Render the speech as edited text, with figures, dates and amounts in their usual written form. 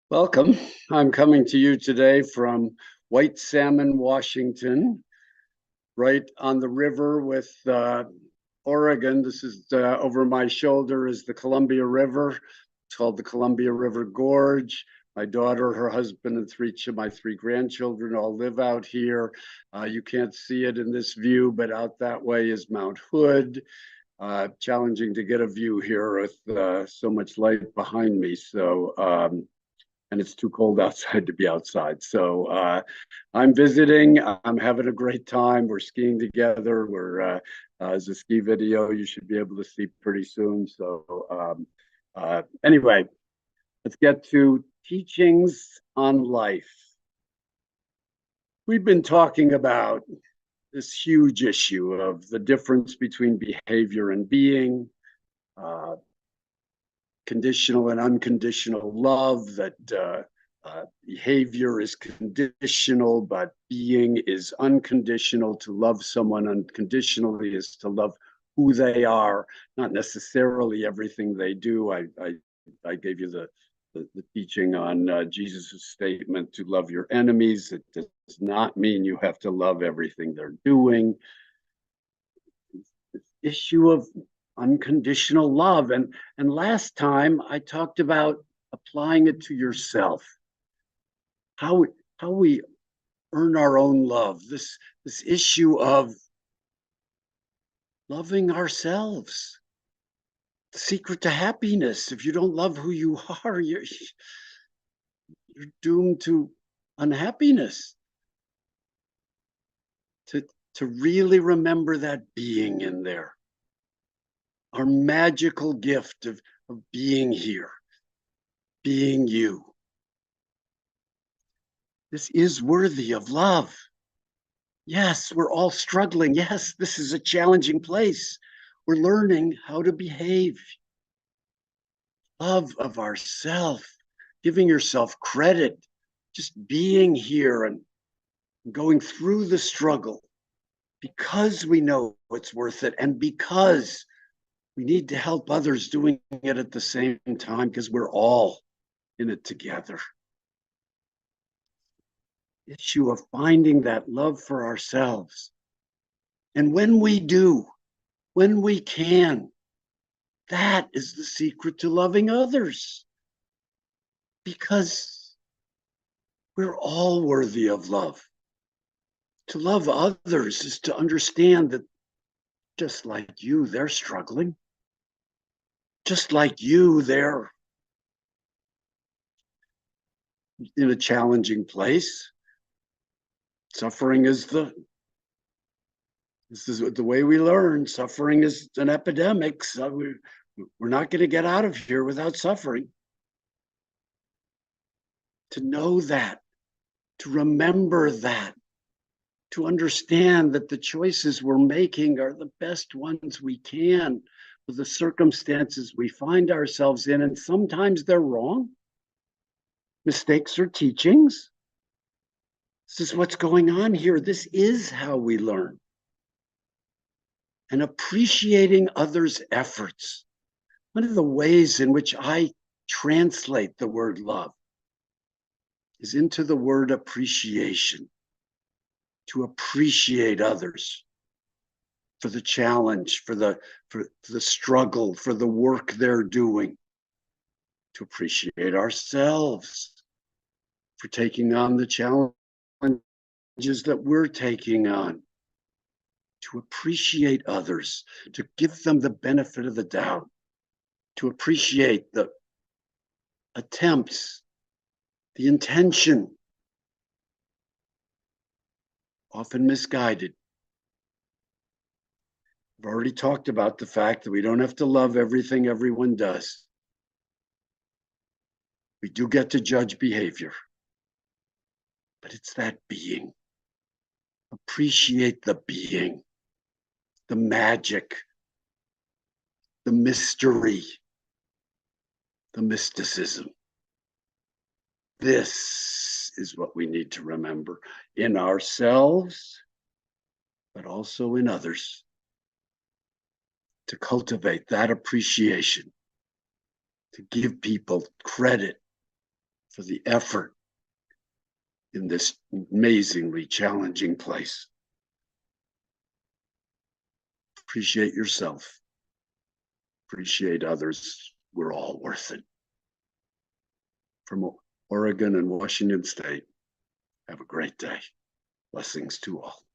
Welcome. I'm coming to you today from White Salmon, Washington, right on the river with Oregon. This is over my shoulder is the Columbia River. It's called the Columbia River Gorge. My daughter, her husband, and my three grandchildren all live out here. You can't see it in this view, but out that way is Mount Hood. Challenging to get a view here with so much light behind me. And it's too cold outside to be outside. So I'm visiting. I'm having a great time. We're skiing together. As a ski video you should be able to see pretty soon. So anyway, let's get to teachings on life. We've been talking about this huge issue of the difference between behavior and being. Conditional and unconditional love, that behavior is conditional, but being is unconditional. To love someone unconditionally is to love who they are, not necessarily everything they do. I gave you the teaching on Jesus' statement to love your enemies. It does not mean you have to love everything they're doing. This issue of unconditional love. And last time I talked about applying it to yourself, how we earn our own love, this issue of loving ourselves, the secret to happiness. If you don't love who you are, you're doomed to unhappiness. To really remember that being in there, our magical gift of being here, being you. This is worthy of love. Yes, we're all struggling. Yes, this is a challenging place. We're learning how to behave. Love of ourself, giving yourself credit, just being here and going through the struggle because we know it's worth it, and because we need to help others doing it at the same time, because we're all in it together. Issue of finding that love for ourselves. And when we do, when we can, that is the secret to loving others. Because we're all worthy of love. To love others is to understand that just like you, they're struggling. Just like you, they're in a challenging place. Suffering is this is the way we learn. Suffering is an epidemic. So we're not going to get out of here without suffering. To know that, to remember that, to understand that the choices we're making are the best ones we can for the circumstances we find ourselves in. And sometimes they're wrong. Mistakes are teachings. This is what's going on here. This is how we learn. And appreciating others' efforts. One of the ways in which I translate the word love is into the word appreciation. To appreciate others for the challenge, for the struggle, for the work they're doing. To appreciate ourselves for taking on the challenges that we're taking on. To appreciate others, to give them the benefit of the doubt, to appreciate the attempts, the intention, often misguided. I've already talked about the fact that we don't have to love everything everyone does. We do get to judge behavior, but it's that being. Appreciate the being, the magic, the mystery, the mysticism. This is what we need to remember in ourselves, but also in others. To cultivate that appreciation, to give people credit for the effort in this amazingly challenging place. Appreciate yourself. Appreciate others. We're all worth it. From Oregon and Washington State, have a great day. Blessings to all.